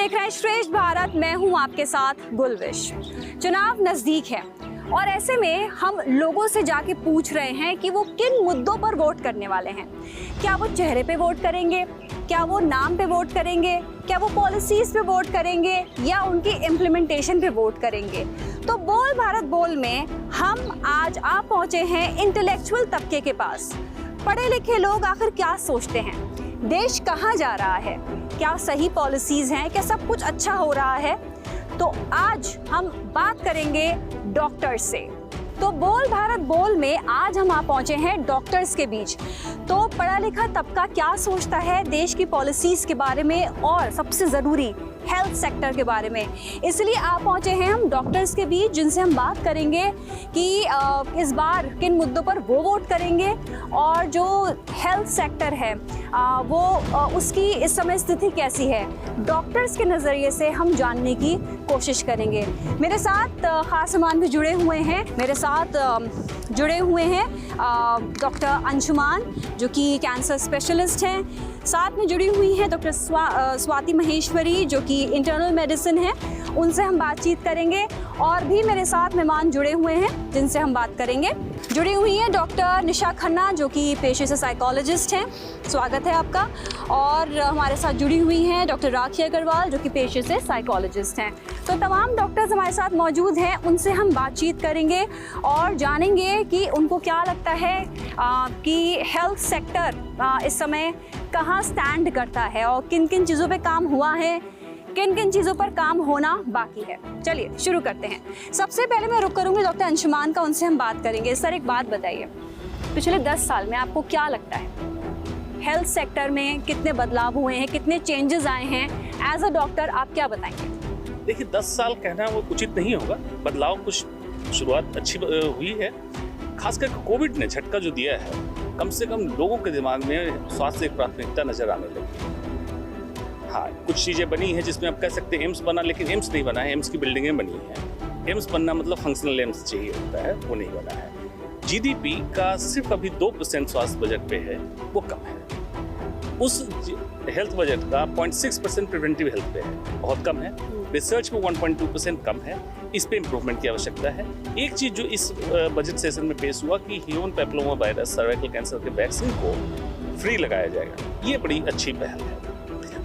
देख रहे हैं श्रेष्ठ भारत। मैं हूं आपके साथ गुलविश। चुनाव नजदीक है और ऐसे में हम लोगों से जाके पूछ रहे हैं कि वो किन मुद्दों पर वोट करने वाले हैं। क्या वो चेहरे पे वोट करेंगे, क्या वो नाम पे वोट करेंगे, क्या वो पॉलिसीज पे वोट करेंगे या उनकी इम्प्लीमेंटेशन पे वोट करेंगे। तो बोल भारत बोल में हम आज आ पहुंचे हैं इंटेलेक्चुअल तबके के पास। पढ़े लिखे लोग आखिर क्या सोचते हैं, देश कहाँ जा रहा है, क्या सही पॉलिसीज हैं, क्या सब कुछ अच्छा हो रहा है। तो आज हम बात करेंगे डॉक्टर्स से। तो बोल भारत बोल में आज हम आ पहुंचे हैं डॉक्टर्स के बीच। तो पढ़ा लिखा तबका क्या सोचता है देश की पॉलिसीज के बारे में और सबसे ज़रूरी हेल्थ सेक्टर के बारे में, इसलिए आ पहुंचे हैं हम डॉक्टर्स के बीच, जिनसे हम बात करेंगे कि इस बार किन मुद्दों पर वो वोट करेंगे और जो हेल्थ सेक्टर है वो उसकी इस समय स्थिति कैसी है। डॉक्टर्स के नज़रिए से हम जानने की कोशिश करेंगे। मेरे साथ ख़ास मेहमान भी जुड़े हुए हैं। मेरे साथ जुड़े हुए हैं डॉक्टर अंशुमान, जो कि कैंसर स्पेशलिस्ट हैं। साथ में जुड़ी हुई हैं डॉक्टर स्वाति महेश्वरी, जो कि इंटरनल मेडिसिन है। उनसे हम बातचीत करेंगे। और भी मेरे साथ मेहमान जुड़े हुए हैं जिनसे हम बात करेंगे। जुड़ी हुई हैं डॉक्टर निशा खन्ना, जो कि पेशे से साइकोलॉजिस्ट हैं। स्वागत है आपका। और हमारे साथ जुड़ी हुई हैं डॉक्टर राखी अग्रवाल, जो कि पेशे से साइकोलॉजिस्ट हैं। तो तमाम डॉक्टर्स हमारे साथ मौजूद हैं। उनसे हम बातचीत करेंगे और जानेंगे कि उनको क्या लगता है कि हेल्थ सेक्टर इस समय कहाँ स्टैंड करता है और किन किन चीज़ों पे काम हुआ है, किन किन चीज़ों पर काम होना बाकी है। चलिए शुरू करते हैं। सबसे पहले मैं रुक करूँगी डॉक्टर अंशुमान का, उनसे हम बात करेंगे। सर, एक बात बताइए, पिछले 10 साल में आपको क्या लगता है हेल्थ सेक्टर में कितने बदलाव हुए हैं, कितने चेंजेस आए हैं? एज अ डॉक्टर आप क्या बताएंगे? देखिए, 10 साल कहना वो उचित नहीं होगा। बदलाव कुछ शुरुआत अच्छी हुई है। खासकर कोविड ने झटका जो दिया है, कम से कम लोगों के दिमाग में स्वास्थ्य एक प्राथमिकता नजर आने लगी। हाँ, कुछ चीज़ें बनी हैं जिसमें आप कह सकते हैं एम्स बना, लेकिन एम्स नहीं बना है। एम्स की बिल्डिंगें बनी हैं। एम्स बनना मतलब फंक्शनल एम्स चाहिए होता है, वो नहीं बना है। जीडीपी का सिर्फ अभी 2% स्वास्थ्य बजट पे है, वो कम है। उस हेल्थ बजट का 0.6% प्रिवेंटिव हेल्थ पे है, बहुत कम है। रिसर्च में 1.2% कम है। इस पे इम्प्रूवमेंट की आवश्यकता है। एक चीज़ जो इस बजट सेशन में पेश हुआ कि human papilloma virus cervical cancer के वैक्सीन को फ्री लगाया जाएगा, ये बड़ी अच्छी पहल है।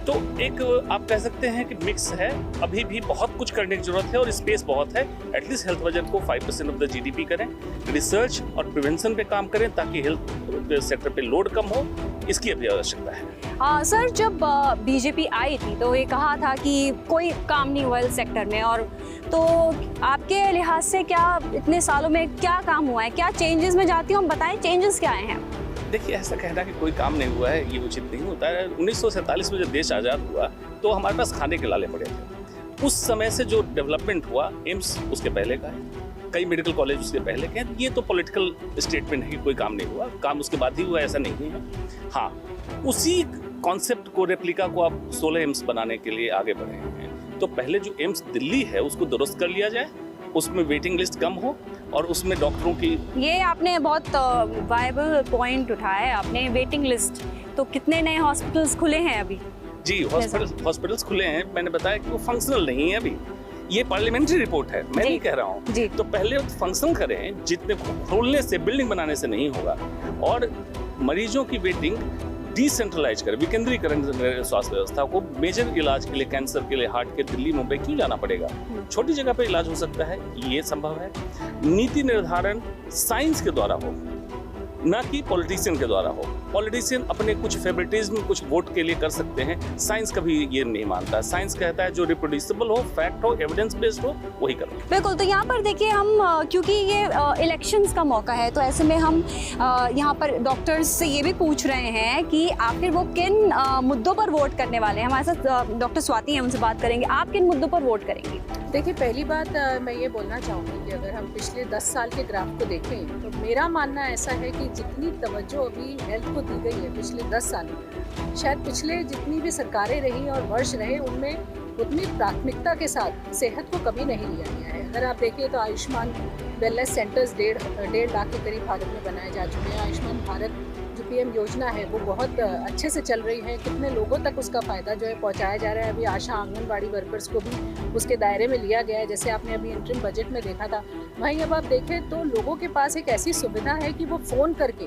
तो एक आप कह सकते हैं कि मिक्स है। अभी भी बहुत कुछ करने की जरूरत है और स्पेस बहुत है। एटलीस्ट हेल्थ बजट को 5% ऑफ द जीडीपी करें, रिसर्च और प्रिवेंशन पे काम करें ताकि हेल्थ सेक्टर पे लोड कम हो, इसकी अभी आवश्यकता है। सर, जब बीजेपी आई थी तो ये कहा था कि कोई काम नहीं हुआ हेल्थ सेक्टर में, और तो आपके लिहाज से क्या इतने सालों में क्या काम हुआ है, क्या चेंजेस में जाती हूँ, बताएं चेंजेस क्या आए हैं? देखिए, ऐसा कहना कि कोई काम नहीं हुआ है, ये उचित नहीं होता है। 1947 में जब देश आज़ाद हुआ तो हमारे पास खाने के लाले पड़े थे। उस समय से जो डेवलपमेंट हुआ, एम्स उसके पहले का है, कई मेडिकल कॉलेज उसके पहले के हैं। ये तो पॉलिटिकल स्टेटमेंट है कि कोई काम नहीं हुआ, काम उसके बाद ही हुआ, ऐसा नहीं है। हाँ, उसी कॉन्सेप्ट को, रेप्लिका को आप 16 एम्स बनाने के लिए आगे बढ़े हैं। तो पहले जो एम्स दिल्ली है उसको दुरुस्त कर लिया जाए, उसमें वेटिंग लिस्ट कम हो और उसमें डॉक्टरों की। ये आपने बहुत वायबल पॉइंट उठाया है आपने, वेटिंग लिस्ट। तो कितने नए हॉस्पिटल्स खुले हैं अभी? जी, हॉस्पिटल्स खुले हैं। मैंने बताया कि वो फंक्शनल नहीं है अभी। ये पार्लियामेंट्री रिपोर्ट है, मैं नहीं कह रहा हूँ। तो पहले फंक्शन करें, जितने खोलने से, बिल्डिंग बनाने से नहीं होगा। और मरीजों की वेटिंग डिसेंट्रलाइज करें, विकेंद्रीकरण स्वास्थ्य व्यवस्था को। मेजर इलाज के लिए, कैंसर के लिए, हार्ट के दिल्ली मुंबई क्यों जाना पड़ेगा? छोटी जगह पे इलाज हो सकता है, ये संभव है। नीति निर्धारण साइंस के द्वारा हो, ना कि पॉलिटिशियन के द्वारा हो। पॉलिटिशियन अपने कुछ फेवरेटिज्म, कुछ वोट के लिए कर सकते हैं, साइंस कभी ये नहीं मानता। साइंस कहता है जो रिप्रोड्यूसिबल हो, फैक्ट हो, एविडेंस बेस्ड हो, वही करो। बिल्कुल। तो यहाँ पर देखिए, हम क्योंकि ये इलेक्शंस का मौका है, तो ऐसे में हम यहाँ पर डॉक्टर्स से ये भी पूछ रहे हैं कि आखिर वो किन मुद्दों पर वोट करने वाले हैं। हमारे साथ डॉक्टर स्वाति हैं, उनसे बात करेंगे। आप किन मुद्दों पर वोट करेंगी? देखिए, पहली बात मैं ये बोलना चाहूँगी कि अगर हम पिछले 10 साल के ग्राफ को देखें तो मेरा मानना ऐसा है कि जितनी तवज्जो अभी हेल्थ को दी गई है पिछले 10 साल में, शायद पिछले जितनी भी सरकारें रही और वर्ष रहे उनमें उतनी प्राथमिकता के साथ सेहत को कभी नहीं लिया गया है। अगर आप देखें तो आयुष्मान वेलनेस सेंटर्स 1.5 लाख के करीब भारत में बनाए जा चुके हैं। आयुष्मान भारत जो पीएम योजना है वो बहुत अच्छे से चल रही है, कितने लोगों तक उसका फ़ायदा जो है पहुंचाया जा रहा है। अभी आशा आंगनबाड़ी वर्कर्स को भी उसके दायरे में लिया गया है, जैसे आपने अभी इंटरिम बजट में देखा था। वहीं अब आप देखें तो लोगों के पास एक ऐसी सुविधा है कि वो फ़ोन करके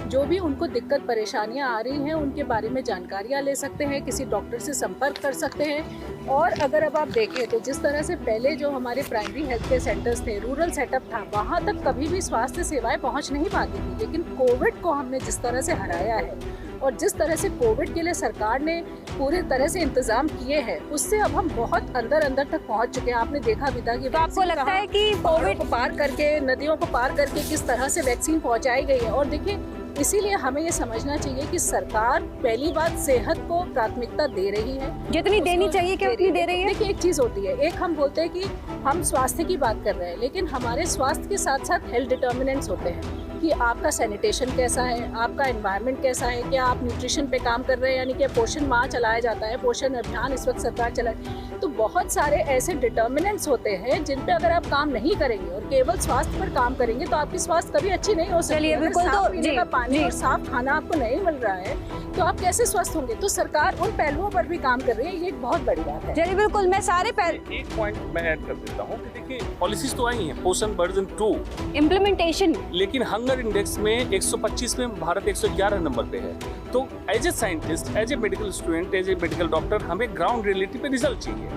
जो भी उनको दिक्कत परेशानियां आ रही हैं उनके बारे में जानकारियां ले सकते हैं, किसी डॉक्टर से संपर्क कर सकते हैं। और अगर अब आप देखें तो जिस तरह से पहले जो हमारे प्राइमरी हेल्थ केयर सेंटर्स थे, रूरल सेटअप था, वहाँ तक कभी भी स्वास्थ्य सेवाएं पहुँच नहीं पाती थी। लेकिन कोविड को हमने जिस तरह से हराया है और जिस तरह से कोविड के लिए सरकार ने पूरे तरह से इंतजाम किए हैं, उससे अब हम बहुत अंदर तक पहुंच चुके हैं। आपने देखा भी था कि तो आपको लगता है कि कोविड को पार करके, नदियों को पार करके किस तरह से वैक्सीन पहुंचाई गई है। और देखिए, इसीलिए हमें ये समझना चाहिए कि सरकार पहली बात सेहत को प्राथमिकता दे रही है, जितनी देनी चाहिए कि उतनी दे रही है। देखिए, एक चीज़ होती है, एक हम बोलते हैं कि हम स्वास्थ्य की बात कर रहे हैं, लेकिन हमारे स्वास्थ्य के साथ साथ हेल्थ डिटर्मिनेंट्स होते हैं कि आपका सैनिटेशन कैसा है, आपका एनवायरनमेंट कैसा है, क्या आप न्यूट्रिशन पे काम कर रहे हैं, यानी कि पोषण माह चलाया जाता है, पोषण अभियान इस वक्त सरकार चलाए। तो बहुत सारे ऐसे डिटर्मिनेंट्स होते हैं जिन पे अगर आप काम नहीं करेंगे और केवल स्वास्थ्य पर काम करेंगे तो आपकी स्वास्थ्य कभी अच्छी नहीं हो सकती। चलिए, अगर बिल्कुल, साफ तो पीने का पानी और साफ खाना आपको नहीं मिल रहा है तो आप कैसे स्वस्थ होंगे। तो सरकार उन पहलुओं पर भी काम कर रही है, ये एक बहुत बड़ी बात है। चलिए, बिल्कुल, मैं सारे एक पॉइंट मैं ऐड कर देता हूँ कि देखिए, पॉलिसीज तो आई हैं, पोषण वर्जन 2, इम्प्लीमेंटेशन, लेकिन हंगर इंडेक्स में 125 में भारत 111 नंबर पे है। तो as a scientist, as a medical student, as a medical doctor, हमें ग्राउंड रियलिटी पे रिजल्ट चाहिए,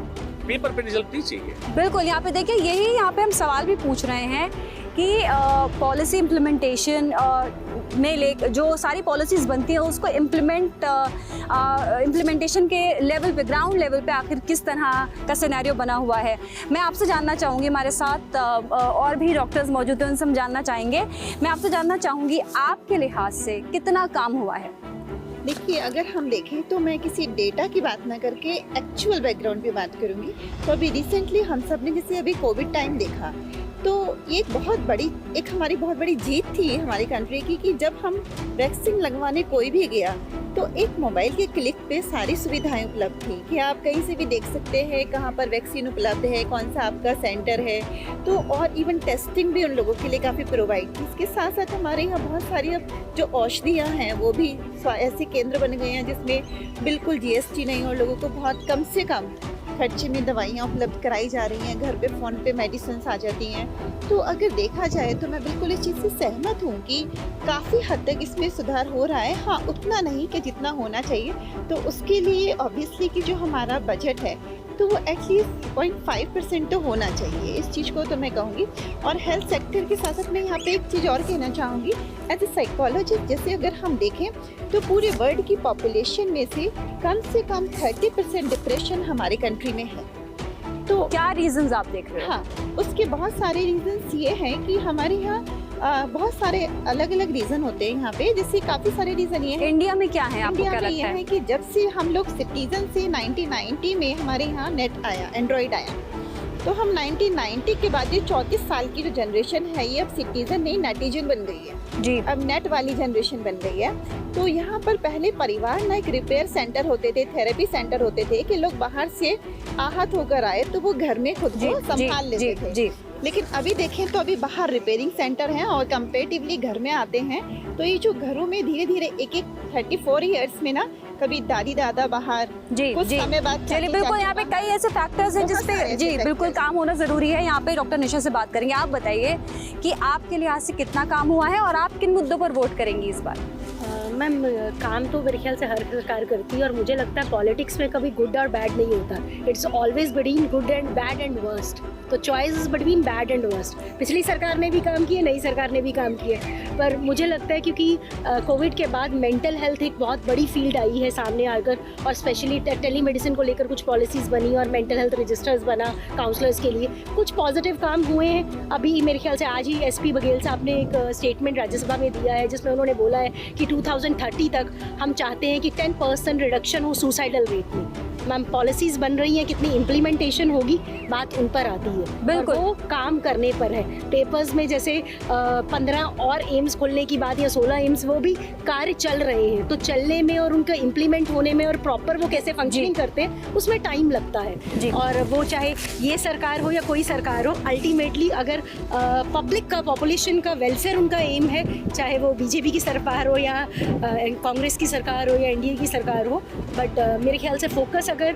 पेपर पे रिजल्ट नहीं चाहिए। बिल्कुल। यहाँ पे देखिए, यही यहाँ पे हम सवाल भी पूछ रहे हैं कि पॉलिसी इम्प्लीमेंटेशन में ले जो सारी पॉलिसीज बनती हैं उसको इम्प्लीमेंटेशन के लेवल पे, ग्राउंड लेवल पे आखिर किस तरह का सिनेरियो बना हुआ है। मैं आपसे जानना चाहूँगी, हमारे साथ और भी डॉक्टर्स मौजूद हैं, उनसे हम जानना चाहेंगे। मैं आपसे जानना चाहूँगी, आपके लिहाज से कितना काम हुआ है? देखिए, अगर हम देखें तो मैं किसी डेटा की बात ना करके एक्चुअल बैकग्राउंड पे बात करूंगी। तो अभी रिसेंटली हम सब ने जैसे अभी कोविड टाइम देखा, तो ये एक हमारी बहुत बड़ी जीत थी हमारी कंट्री की कि जब हम वैक्सीन लगवाने कोई भी गया तो एक मोबाइल के क्लिक पे सारी सुविधाएं उपलब्ध थी कि आप कहीं से भी देख सकते हैं कहाँ पर वैक्सीन उपलब्ध है, कौन सा आपका सेंटर है। तो और इवन टेस्टिंग भी उन लोगों के लिए काफ़ी प्रोवाइड थी। इसके साथ साथ हमारे यहाँ बहुत सारी अब जो औषधियाँ हैं वो भी ऐसे केंद्र बन गए हैं जिसमें बिल्कुल GST नहीं और लोगों को बहुत कम से कम खर्चे में दवाइयाँ उपलब्ध कराई जा रही हैं, घर पे फ़ोन पे मेडिसिन आ जाती हैं। तो अगर देखा जाए तो मैं बिल्कुल इस चीज़ से सहमत हूँ कि काफ़ी हद तक इसमें सुधार हो रहा है। हाँ, उतना नहीं कि जितना होना चाहिए। तो उसके लिए ऑब्वियसली कि जो हमारा बजट है तो वो एटलीस्ट 0.5% तो होना चाहिए, इस चीज़ को तो मैं कहूँगी। और हेल्थ सेक्टर के साथ साथ मैं यहाँ पे एक चीज़ और कहना चाहूँगी, एज ए साइकोलॉजिस्ट, जैसे अगर हम देखें तो पूरे वर्ल्ड की पॉपुलेशन में से कम 30% डिप्रेशन हमारे कंट्री में है। तो क्या रीजंस आप देख रहे हो? हाँ, उसके बहुत सारे रीजंस ये हैं कि हमारे यहाँ बहुत सारे अलग अलग रीज़न होते हैं यहाँ पे। जैसे काफ़ी सारे रीज़न ये हैं। इंडिया में क्या है, आपको क्या इंडिया में लगता ये है? है कि जब से हम लोग सिटीजन से 1990 में हमारे यहाँ नेट आया, एंड्रॉयड आया, तो हम 1990 के बाद ये 34 साल की जो जनरेशन है ये अब सिटीजन नहीं नेटिजन बन गई है जी। अब नेट वाली जनरेशन बन गई है। तो यहाँ पर पहले परिवार ना एक रिपेयर सेंटर होते थे, थेरेपी सेंटर होते थे कि लोग बाहर से आहत होकर आए तो वो घर में खुद को संभाल लेते थे। जी। लेकिन अभी देखें तो अभी बाहर रिपेयरिंग सेंटर हैं और कंपेरेटिवली घर में आते हैं। तो ये जो घरों में धीरे धीरे एक 34 इयर्स में ना कभी दादी दादा बाहर जी कुछ जी। समय बाद चलिए, बिल्कुल, यहाँ पे कई ऐसे फैक्टर्स हैं जिस पे जी बिल्कुल काम होना जरूरी है। यहाँ पे डॉक्टर निशा से बात करेंगे। आप बताइए कि आपके लिहाज से कितना काम हुआ है और आप किन मुद्दों पर वोट करेंगी इस बार? मैम, काम तो मेरे ख्याल से हर सरकार करती है और मुझे लगता है पॉलिटिक्स में कभी गुड और बैड नहीं होता। It's always between good and bad and worst. तो choice is between bad and worst. पिछली सरकार ने भी काम किए, नई सरकार ने भी काम किए, पर मुझे लगता है क्योंकि कोविड के बाद मेंटल हेल्थ एक बहुत बड़ी फील्ड आई है सामने आकर, और स्पेशली टेली मेडिसिन को लेकर कुछ पॉलिसीज़ बनी और मेंटल हेल्थ रजिस्टर्स बना काउंसलर्स के लिए। कुछ पॉजिटिव काम हुए हैं। अभी मेरे ख्याल से आज ही SP बघेल साहब ने एक स्टेटमेंट राज्यसभा में दिया है जिसमें उन्होंने बोला है कि 2030 तक हम चाहते हैं कि 10% रिडक्शन हो सुसाइडल रेट में। मैम पॉलिसीज़ बन रही हैं, कितनी इम्प्लीमेंटेशन होगी, बात उन पर आती है। बिल्कुल। और वो काम करने पर है। पेपर्स में जैसे 15 और एम्स खोलने की बात या 16 एम्स, वो भी कार्य चल रहे हैं, तो चलने में और उनका इम्प्लीमेंट होने में और प्रॉपर वो कैसे फंक्शनिंग करते हैं उसमें टाइम लगता है। जी। और वो चाहे ये सरकार हो या कोई सरकार हो, अल्टीमेटली अगर पब्लिक का, पॉपुलेशन का वेलफेयर उनका एम है, चाहे वो बीजेपी की सरकार हो या कांग्रेस की सरकार हो या एनडीए की सरकार हो, बट मेरे ख्याल से फोकस अगर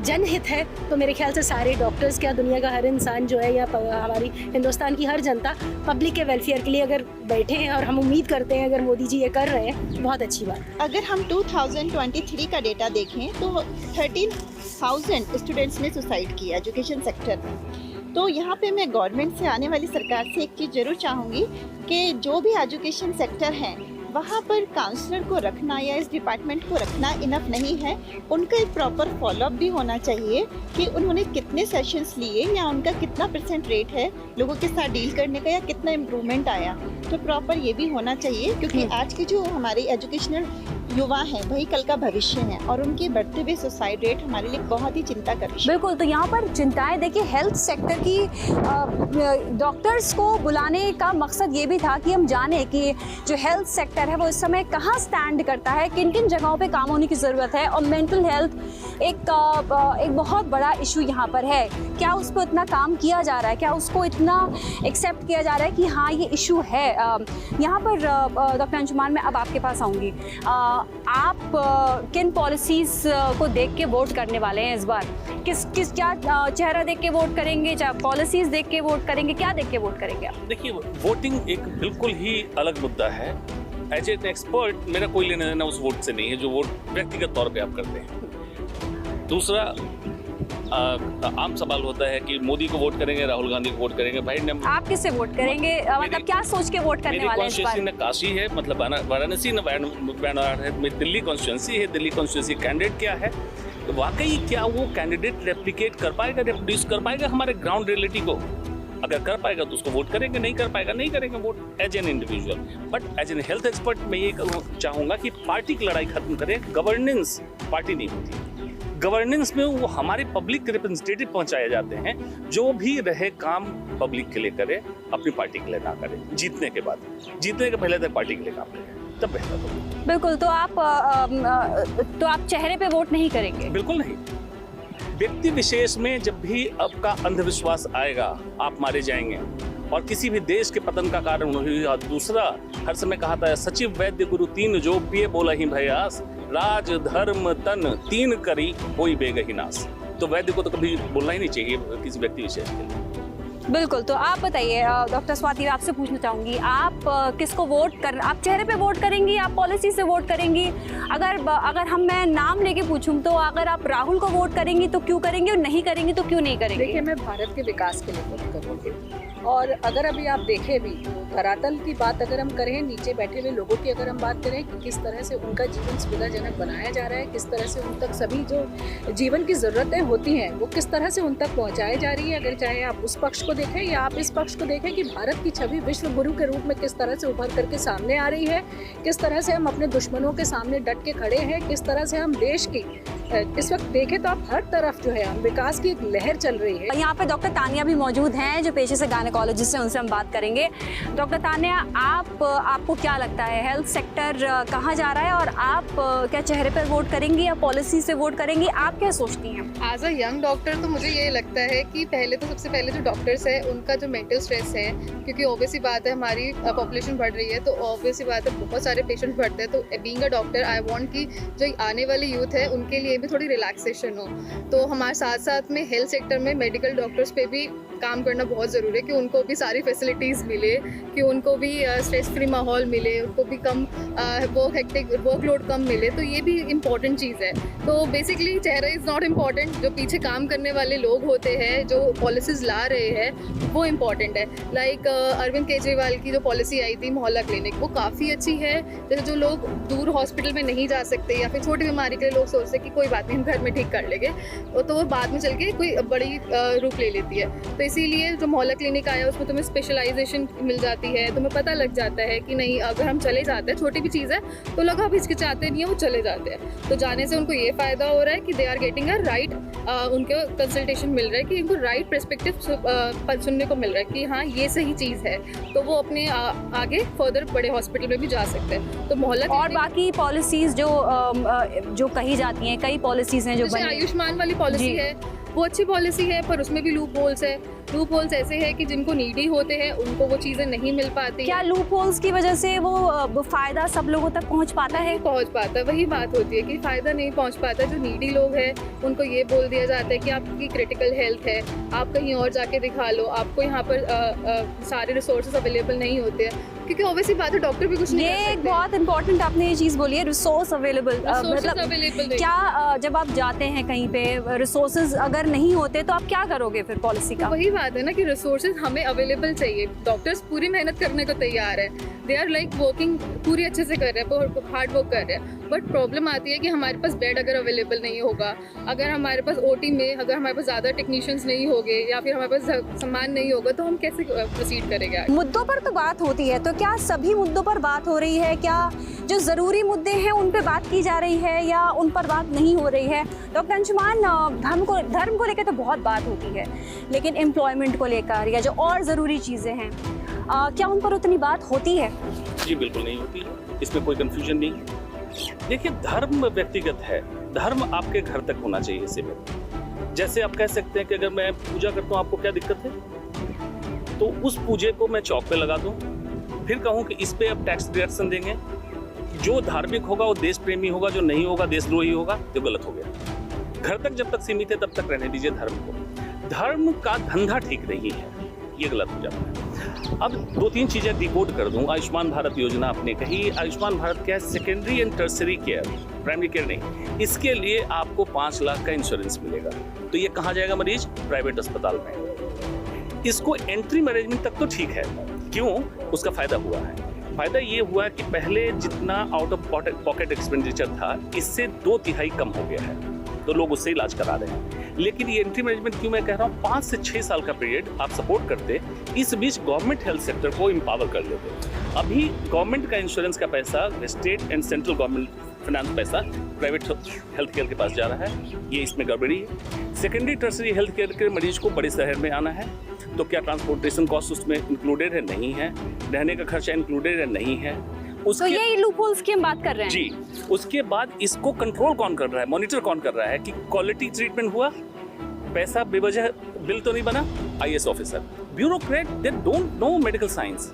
जनहित है तो मेरे ख्याल से सारे डॉक्टर्स, क्या दुनिया का हर इंसान जो है या हमारी हिंदुस्तान की हर जनता पब्लिक के वेलफेयर के लिए अगर बैठे हैं, और हम उम्मीद करते हैं अगर मोदी जी ये कर रहे हैं, बहुत अच्छी बात। अगर हम 2023 का डेटा देखें तो 13,000 स्टूडेंट्स ने सुसाइड किया एजुकेशन सेक्टर में। तो यहाँ पे मैं गवर्नमेंट से, आने वाली सरकार से एक चीज़ ज़रूर चाहूँगी कि जो भी एजुकेशन सेक्टर हैं वहाँ पर काउंसलर को रखना या इस डिपार्टमेंट को रखना इनफ नहीं है। उनका एक प्रॉपर फॉलोअप भी होना चाहिए कि उन्होंने कितने सेशंस लिए या उनका कितना % रेट है लोगों के साथ डील करने का, या कितना इम्प्रूवमेंट आया। तो प्रॉपर ये भी होना चाहिए, क्योंकि आज की जो हमारी एजुकेशनल युवा हैं वही कल का भविष्य हैं, और उनके बढ़ते हुए सुसाइड रेट हमारे लिए बहुत ही चिंता का विषय। बिल्कुल, तो यहाँ पर चिंताएं देखिए, हेल्थ सेक्टर की डॉक्टर्स को बुलाने का मकसद ये भी था कि हम जाने कि जो हेल्थ सेक्टर है वो इस समय कहाँ स्टैंड करता है, किन किन जगहों पे काम होने की ज़रूरत है, और मेंटल हेल्थ एक बहुत बड़ा इशू यहाँ पर है। क्या उस पर इतना काम किया जा रहा है, क्या उसको इतना एक्सेप्ट किया जा रहा है कि हाँ ये इशू है। यहाँ पर डॉक्टर अंजुमान, मैं अब आपके पास आऊँगी। आप किन पॉलिसीज़ को देख के वोट करने वाले हैं इस बार? किस क्या चेहरा देख के वोट करेंगे, चाहे पॉलिसीज़ देख के वोट करेंगे, क्या देख के वोट करेंगे आप? देखिए, वोटिंग एक बिल्कुल ही अलग मुद्दा है। एज एन एक्सपर्ट मेरा कोई लेना देना उस वोट से नहीं है जो वोट व्यक्तिगत तौर पे आप करते हैं। दूसरा, आम सवाल होता है कि मोदी को वोट करेंगे, राहुल गांधी को वोट करेंगे। भाई आप किससे वोट करेंगे, मतलब क्या सोच के वोट करने वाले हैं इस बार? मेरी कॉन्स्टिट्यूंसी न काशी है, मतलब वाराणसी, न वायनाड है। मेरी दिल्ली कॉन्स्टिट्यूंसी है। दिल्ली कॉन्स्टिट्यूंसी कैंडिडेट क्या है, तो वाकई क्या वो कैंडिडेट रेप्लिकेट कर पाएगा, रिप्रोड्यूस कर पाएगा हमारे ग्राउंड रियलिटी को? अगर कर पाएगा तो उसको वोट करेंगे, नहीं कर पाएगा नहीं करेंगे vote as an individual. But as an health expert मैं ये चाहूँगा कि पार्टी की लड़ाई खत्म करें। गवर्नेंस पार्टी नहीं होती, गवर्नेंस में वो हमारे पब्लिक के रिप्रेजेंटेटिव पहुंचाए जाते हैं। जो भी रहे काम पब्लिक के लिए करे, अपनी पार्टी के लिए ना करे। जीतने के बाद, जीतने के पहले तक पार्टी के लिए काम करें, तब बेहतर होगा। बिल्कुल, तो आप चेहरे पे वोट नहीं करेंगे? बिल्कुल नहीं। व्यक्ति विशेष में जब भी आपका अंधविश्वास आएगा, आप मारे जाएंगे। और किसी भी देश के पतन का कारण हुआ। दूसरा, हर समय कहा था सचिव वैद्य गुरु तीन जो पिए बोला ही भयास, राज धर्म तन तीन करी होई बेगही नास। तो वैद्य को तो कभी बोलना ही नहीं चाहिए किसी व्यक्ति विशेष के लिए। बिल्कुल, तो आप बताइए डॉक्टर स्वाति, आपसे पूछना चाहूँगी, आप किसको वोट कर, आप चेहरे पे वोट करेंगी, आप पॉलिसी से वोट करेंगी? अगर मैं नाम लेके पूछूं तो अगर आप राहुल को वोट करेंगी तो क्यों करेंगी, और नहीं करेंगी तो क्यों नहीं करेंगी? देखिए, मैं भारत के विकास के लिए वोट करूँगी। और अगर अभी आप देखें भी तो धरातल की बात अगर हम करें, नीचे बैठे हुए लोगों की अगर हम बात करें कि किस तरह से उनका जीवन सुविधाजनक बनाया जा रहा है, किस तरह से उन तक सभी जो जीवन की ज़रूरतें होती हैं वो किस तरह से उन तक पहुँचाई जा रही है। अगर चाहे आप उस पक्ष को देखें या आप इस पक्ष को देखें कि भारत की छवि विश्व गुरु के रूप में किस तरह से उभर करके सामने आ रही है, किस तरह से हम अपने दुश्मनों के सामने डट के खड़े हैं, किस तरह से हम देश की इस वक्त देखें तो आप हर तरफ जो है विकास की एक लहर चल रही है। यहाँ पे डॉक्टर तानिया भी मौजूद हैं जो पेशे से गायनेकोलॉजिस्ट हैं, उनसे हम बात करेंगे। डॉक्टर तानिया, आपको क्या लगता है हेल्थ सेक्टर कहाँ जा रहा है, और आप क्या चेहरे पर वोट करेंगी या पॉलिसी से वोट करेंगी? आप क्या सोचती हैं? एज अ यंग डॉक्टर तो मुझे ये लगता है कि सबसे पहले जो डॉक्टर्स है उनका जो मेंटल स्ट्रेस है, क्योंकि ऑब्वियस सी बात है हमारी पॉपुलेशन बढ़ रही है, तो ऑब्वियस सी बात है बहुत सारे पेशेंट्स बढ़ते हैं। तो being a doctor I want कि जो आने वाली यूथ है उनके लिए भी थोड़ी रिलैक्सेशन हो। तो हमारे साथ साथ में हेल्थ सेक्टर में मेडिकल डॉक्टर्स पे भी काम करना बहुत ज़रूरी है कि उनको भी सारी फैसिलिटीज़ मिले, कि उनको भी स्ट्रेस फ्री माहौल मिले, उनको भी कम वर्कलोड कम मिले। तो ये भी इम्पॉर्टेंट चीज़ है। तो बेसिकली चेहरा इज़ नॉट इम्पॉर्टेंट, जो पीछे काम करने वाले लोग होते हैं, जो पॉलिसीज़ ला रहे हैं, वो इम्पॉर्टेंट है। लाइक अरविंद केजरीवाल की जो पॉलिसी आई थी मोहल्ला क्लिनिक, वो काफ़ी अच्छी है। जैसे जो लोग दूर हॉस्पिटल में नहीं जा सकते या फिर छोटी बीमारी के लिए लोग सोचते हैं कि कोई बात नहीं, हम घर में ठीक कर लेंगे, तो वो बाद में चल के कोई बड़ी रूप ले लेती है। तो इसीलिए जो मोहल्ला क्लिनिक आया उसमें तुम्हें स्पेशलाइजेशन मिल जाती है, तुम्हें पता लग जाता है कि नहीं अगर हम चले जाते हैं, छोटी भी चीज़ है तो लोग अब हिचकिचाते नहीं है, वो चले जाते हैं। तो जाने से उनको ये फ़ायदा हो रहा है कि they are getting a right, उनको कंसल्टेशन मिल रहा है कि उनको राइट पर्सपेक्टिव सुनने को मिल रहा है कि हाँ ये सही चीज़ है, तो वो अपने आगे फर्दर बड़े हॉस्पिटल में भी जा सकते हैं। तो मोहल्ला और बाकी पॉलिसीज जो कही जाती हैं, कई पॉलिसीज हैं जो जैसे बनी आयुष्मान वाली पॉलिसी है, वो अच्छी पॉलिसी है, पर उसमें भी लूप होल्स है। लूप होल्स ऐसे है कि जिनको नीडी होते हैं उनको वो चीज़ें नहीं मिल पाती। क्या लूप होल्स की वजह से वो फायदा सब लोगों तक पहुंच पाता है? पहुंच पाता, वही बात होती है कि फ़ायदा नहीं पहुंच पाता। जो नीडी लोग हैं उनको ये बोल दिया जाता है कि आपकी क्रिटिकल हेल्थ है, आप कहीं और जाके दिखा लो, आपको यहाँ पर सारे रिसोर्सेज अवेलेबल नहीं होते हैं, क्योंकि ऑब्वियसली बात है डॉक्टर भी कुछ नहीं कर ये सकते। एक बहुत इंपॉर्टेंट आपने ये चीज़ बोली है, रिसोर्स अवेलेबल। मतलब अवेलेबल नहीं। क्या जब आप जाते हैं कहीं पे रिसोर्सेज अगर नहीं होते तो आप क्या करोगे फिर पॉलिसी का? वही बात है ना कि रिसोर्सेज हमें अवेलेबल चाहिए। डॉक्टर्स पूरी मेहनत करने को तैयार है, दे आर लाइक वर्किंग, पूरी अच्छे से कर रहे हैं, हार्ड वर्क कर रहे हैं, बट प्रॉब्लम आती है कि हमारे पास बेड अगर अवेलेबल नहीं होगा, अगर हमारे पास ओटी में अगर हमारे पास ज़्यादा टेक्नीशियंस नहीं होंगे या फिर हमारे पास सामान नहीं होगा तो हम कैसे प्रोसीड करेंगे? मुद्दों पर तो बात होती है, तो क्या सभी मुद्दों पर बात हो रही है? क्या जो ज़रूरी मुद्दे हैं उन पे बात की जा रही है या उन पर बात नहीं हो रही है? डॉक्टर अंशुमान, धर्म को लेकर तो बहुत बात होती है, लेकिन एम्प्लॉयमेंट को लेकर या जो और ज़रूरी चीज़ें हैं, क्या उन पर उतनी बात होती है? जी बिल्कुल नहीं होती है, इसमें कोई कंफ्यूजन नहीं है। देखिए, धर्म व्यक्तिगत है, धर्म आपके घर तक होना चाहिए सीमित। जैसे आप कह सकते हैं कि अगर मैं पूजा करता हूँ आपको क्या दिक्कत है, तो उस पूजे को मैं चौक पे लगा दूँ, फिर कहूँ कि इस पे आप टैक्स डिडक्शन देंगे, जो धार्मिक होगा वो देश प्रेमी होगा, जो नहीं होगा देशद्रोही होगा, तो गलत हो गया। घर तक जब तक सीमित है तब तक रहने दीजिए धर्म को। धर्म का धंधा ठीक नहीं है, ये गलत हो जाता है। अब 2-3 चीज़ें डिकोड कर दूं। आयुष्मान भारत योजना आपने कही, आयुष्मान भारत क्या है? Secondary and tertiary care, primary care नहीं। इसके लिए आपको 5 लाख का इंश्योरेंस मिलेगा। तो ये कहाँ जाएगा मरीज? प्राइवेट अस्पताल में। इसको एंट्री मैनेजमेंट तक तो ठीक है, क्यों? उसका फायदा हुआ है। फायदा ये हुआ कि पहले जितना आउट ऑफ पॉकेट एक्सपेंडिचर था, इससे 2/3 कम हो गया है, तो लोग उससे इलाज करा रहे हैं। लेकिन ये एंट्री मैनेजमेंट क्यों मैं कह रहा हूँ, 5 से 6 साल का पीरियड आप सपोर्ट करते, इस बीच गवर्नमेंट हेल्थ सेक्टर को एम्पावर कर लेते। अभी गवर्नमेंट का इंश्योरेंस का पैसा, state and central government finance पैसा प्राइवेट हेल्थ केयर के पास जा रहा है, ये इसमें गड़बड़ी है। सेकेंडरी टर्सरी हेल्थ केयर के मरीज को बड़े शहर में आना है, तो क्या ट्रांसपोर्टेशन कॉस्ट उसमें इंक्लूडेड है? नहीं है। रहने का खर्चा इंक्लूडेड है? नहीं है। तो ये लूप होल्स की हम बात कर रहे हैं जी। उसके बाद इसको कंट्रोल कौन कर रहा है, मॉनिटर कौन कर रहा है कि क्वालिटी ट्रीटमेंट हुआ, पैसा बेवजह बिल तो नहीं बना? IAS officer, bureaucrat, they don't know medical science.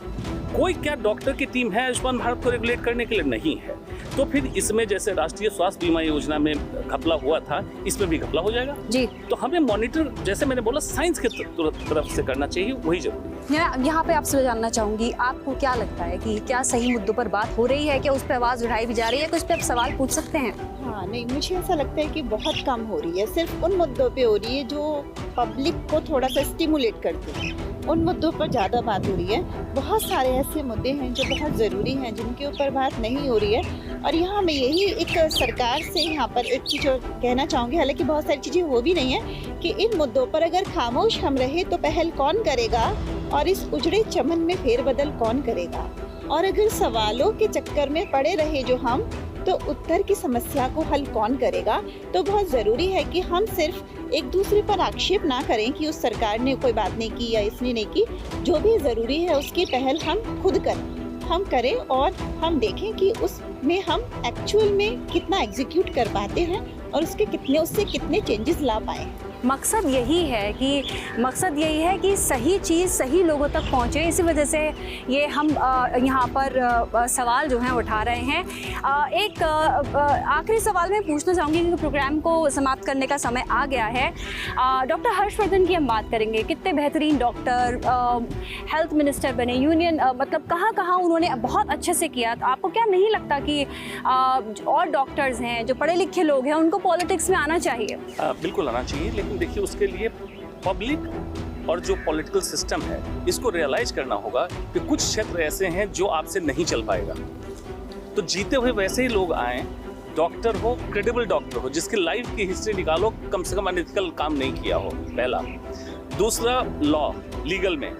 कोई क्या डॉक्टर की टीम है आयुष्मान भारत को रेगुलेट करने के लिए? नहीं है। तो फिर इसमें जैसे राष्ट्रीय स्वास्थ्य बीमा योजना में घपला हुआ था, इसमें भी घपला हो जाएगा जी। तो हमें मॉनिटर, जैसे मैंने बोला, साइंस की तरफ से करना चाहिए, वही जरूरी है। यहाँ पे आपसे जानना चाहूंगी, आपको क्या लगता है कि क्या सही मुद्दों पर बात हो रही है, क्या उस पर आवाज़ उठाई भी जा रही है, कुछ पे आप सवाल पूछ सकते हैं? हाँ, नहीं, मुझे ऐसा लगता है कि बहुत कम हो रही है। सिर्फ उन मुद्दों पे हो रही है जो पब्लिक को थोड़ा सा स्टिमुलेट करते हैं, उन मुद्दों पर ज़्यादा बात हो रही है। बहुत सारे ऐसे मुद्दे हैं जो बहुत ज़रूरी हैं, जिनके ऊपर बात नहीं हो रही है। और यहाँ मैं यही एक सरकार से यहाँ पर एक चीज़ कहना चाहूँगी, हालांकि बहुत सारी चीज़ें हो भी नहीं है, कि इन मुद्दों पर अगर खामोश हम रहे तो पहल कौन करेगा और इस उजड़े चमन में फेरबदल कौन करेगा। और अगर सवालों के चक्कर में पड़े रहे जो हम, तो उत्तर की समस्या को हल कौन करेगा। तो बहुत ज़रूरी है कि हम सिर्फ एक दूसरे पर आक्षेप ना करें कि उस सरकार ने कोई बात नहीं की या इसने नहीं की। जो भी ज़रूरी है उसकी पहल हम खुद करें और हम देखें कि उसमें हम एक्चुअल में कितना एग्जीक्यूट कर पाते हैं और उससे कितने चेंजेस ला पाए। मकसद यही है कि सही चीज़ सही लोगों तक पहुंचे। इसी वजह से ये हम यहाँ पर सवाल जो हैं उठा रहे हैं। एक आखिरी सवाल मैं पूछना चाहूँगी, क्योंकि प्रोग्राम को समाप्त करने का समय आ गया है। डॉक्टर हर्षवर्धन की हम बात करेंगे, कितने बेहतरीन डॉक्टर, हेल्थ मिनिस्टर बने, यूनियन मतलब कहाँ उन्होंने बहुत अच्छे से किया। तो आपको क्या नहीं लगता कि और डॉक्टर्स हैं, जो पढ़े लिखे लोग हैं, उनको पॉलिटिक्स में आना चाहिए? बिल्कुल आना चाहिए, लेकिन देखिए उसके लिए पब्लिक और जो पॉलिटिकल सिस्टम है, इसको रियलाइज करना होगा कि कुछ क्षेत्र ऐसे हैं जो आपसे नहीं चल पाएगा। तो जीते हुए वैसे ही लोग आएं डॉक्टर हो, क्रेडिबल डॉक्टर हो, जिसकी लाइफ की हिस्ट्री निकालो, कम से कम अनएथिकल काम नहीं किया हो, पहला। दूसरा, लॉ लीगल में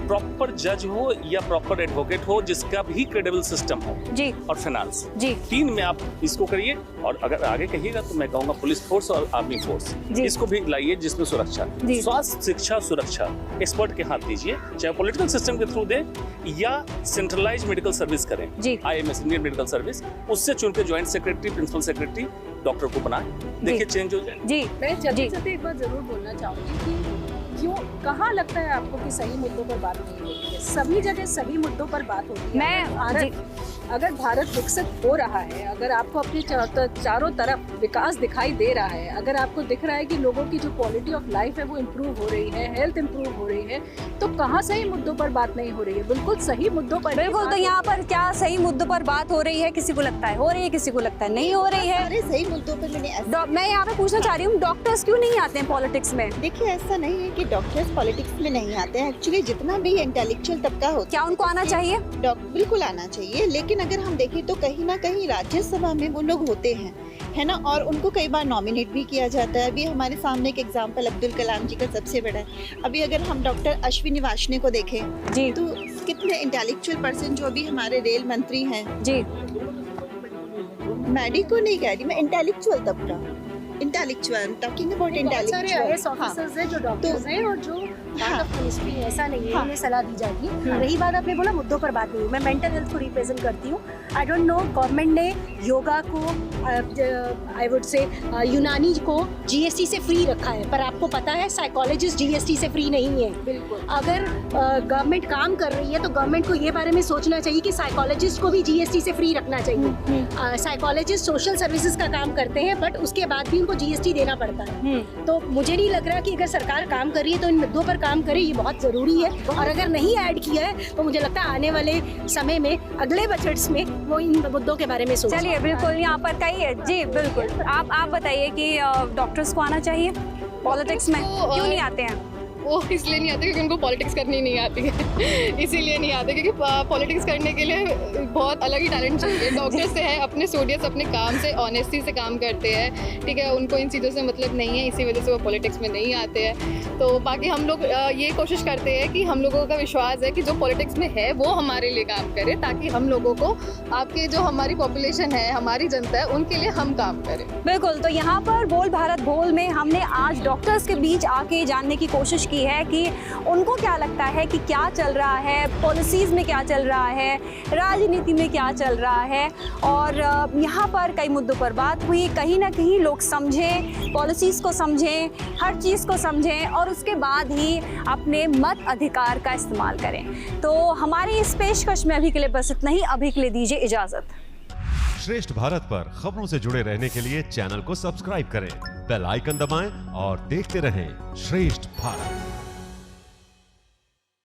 प्रॉपर जज हो या प्रॉपर एडवोकेट हो, जिसका भी क्रेडिबल सिस्टम हो जी। और फाइनेंस। जी। 3 में आप इसको करिए। और अगर आगे कहिएगा तो मैं कहूँगा पुलिस फोर्स और आर्मी फोर्स, इसको भी लाइए, जिसमें सुरक्षा, स्वास्थ्य, शिक्षा, सुरक्षा एक्सपर्ट के हाथ दीजिए, चाहे पॉलिटिकल सिस्टम के थ्रू दें या सेंट्रलाइज मेडिकल सर्विस करें, IMS इंडियन मेडिकल सर्विस, उससे चुन के joint secretary, principal secretary doctor को बनाए, देखिए चेंज हो जाए। जी। मैं जल्दी से एक बार जरूर बोलना चाहूँगी कि क्यों, कहाँ लगता है आपको कि सही मुद्दों पर बात नहीं होती है? सभी जगह सभी मुद्दों पर बात होती है। अगर भारत विकसित हो रहा है, अगर आपको अपने चारों तरफ विकास दिखाई दे रहा है, अगर आपको दिख रहा है कि लोगों की जो क्वालिटी ऑफ लाइफ है वो इम्प्रूव हो रही है, हेल्थ इम्प्रूव हो रही है, तो कहाँ सही मुद्दों पर बात नहीं हो रही है? बिल्कुल सही मुद्दों पर। बिल्कुल। तो यहाँ पर क्या सही मुद्दों पर बात हो रही है? किसी को लगता है हो रही है, किसी को लगता है नहीं हो रही है। सारे सही मुद्दों पर मैं यहाँ पे पूछना चाह रही हूँ, डॉक्टर्स क्यों नहीं आते हैं पॉलिटिक्स में? देखिए, ऐसा नहीं है कि डॉक्टर्स पॉलिटिक्स में नहीं आते हैं। एक्चुअली जितना भी इंटेलेक्चुअल तबका होता है, क्या उनको आना चाहिए? बिल्कुल आना चाहिए। लेकिन अगर हम देखें तो कहीं ना कहीं राज्यसभा में वो लोग होते हैं, है ना, और उनको कई बार नॉमिनेट भी किया जाता है। अभी हमारे सामने एक एग्जांपल अब्दुल कलाम जी का सबसे बड़ा है। अभी अगर हम डॉक्टर अश्विनी वाजपेयी को देखें जी, तो कितने इंटेलेक्चुअल पर्सन, जो भी हमारे रेल मंत्री हैं जी, मेडिको नहीं कह रही मैं, इंटेलेक्चुअल तबका, intellectual, talking about IAS officers हैं जो डॉक्टर्स हैं और जो पार्ट ऑफ मिनिस्ट्री है, ऐसा नहीं है, इन्हें सलाह दी जाती है। रही बात, आपने बोला मुद्दों पर बात नहीं, मैं मेंटल हेल्थ को रिप्रेजेंट करती हूँ। आई डोंट नो, गवर्नमेंट ने योगा को, आई वुड से यूनानी को GST से फ्री रखा है, पर आपको पता है साइकोलॉजिस्ट GST से फ्री नहीं है। बिल्कुल। अगर गवर्नमेंट काम कर रही है तो गवर्नमेंट को ये बारे में सोचना चाहिए कि साइकोलॉजिस्ट को भी GST से फ्री रखना चाहिए। साइकोलॉजिस्ट सोशल सर्विसेज का काम करते हैं, बट उसके बाद भी उनको GST देना पड़ता है। तो मुझे नहीं लग रहा कि अगर सरकार काम कर रही है तो इन मुद्दों पर काम करे, ये बहुत ज़रूरी है। और अगर नहीं ऐड किया है तो मुझे लगता है आने वाले समय में, अगले बजट्स में वो इन मुद्दों के बारे में सोचें। चलिए, बिल्कुल यहाँ पर कहिए। जी बिल्कुल, आप बताइए कि डॉक्टर्स को आना चाहिए पॉलिटिक्स में, क्यों नहीं आते हैं? वो इसलिए नहीं आते क्योंकि उनको पॉलिटिक्स करनी नहीं आती है। इसीलिए नहीं आते, क्योंकि पॉलिटिक्स करने के लिए बहुत अलग ही टैलेंट चाहिए। डॉक्टर्स से है, अपने स्टूडियस अपने काम से ऑनेस्टी से काम करते हैं, ठीक है, उनको इन चीज़ों से मतलब नहीं है, इसी वजह से वो पॉलिटिक्स में नहीं आते हैं। तो बाकी हम लोग ये कोशिश करते हैं कि हम लोगों का विश्वास है कि जो पॉलिटिक्स में है वो हमारे लिए काम करे, ताकि हम लोगों को, आपके जो हमारी पॉपुलेशन है, हमारी जनता है, उनके लिए हम काम करें। बिल्कुल। तो यहाँ पर बोल भारत बोल में हमने आज डॉक्टर्स के बीच आके जानने की कोशिश की है कि उनको क्या लगता है कि क्या चल रहा है, पॉलिसीज़ में क्या चल रहा है, राजनीति में क्या चल रहा है। और यहाँ पर कई मुद्दों पर बात हुई। कहीं ना कहीं लोग समझें, पॉलिसीज़ को समझें, हर चीज़ को समझें और उसके बाद ही अपने मत अधिकार का इस्तेमाल करें। तो हमारी इस पेशकश में अभी के लिए बस इतना ही। अभी के लिए दीजिए इजाज़त। श्रेष्ठ भारत पर खबरों से जुड़े रहने के लिए चैनल को सब्सक्राइब करें, बेल आइकन दबाएं और देखते रहें श्रेष्ठ भारत।